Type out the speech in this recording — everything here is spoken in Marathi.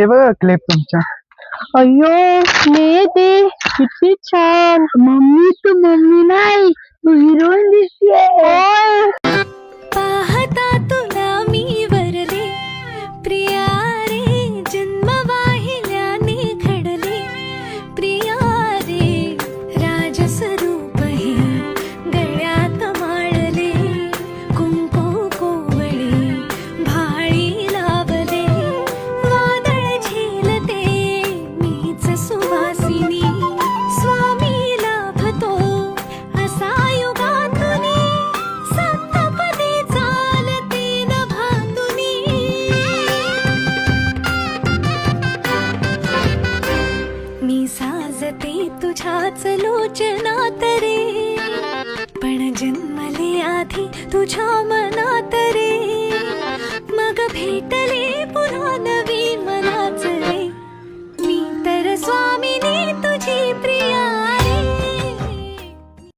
हे बघा क्लिप तुमच्या. अय्यो स्नेहते किती छान. मम्मी तू मम्मी नाही, तू हिरोईन दिसतीये. पाहता तुला मी वरले प्रिया रे, जन्म वाहिल्याने घडले प्रिया रे, राजस्वरूप हे गळ्यात माळले, कुंकू कोवळे भाळी लावले, वादळ झेलते मीच सुवासिनी, स्वामी लाभतो असा युगातुनी, सप्तपदी चालते नभातुनी. मी साजते तुझ्याच लोचनात रे, पण जन्मले आधी तुझ्या मनात रे.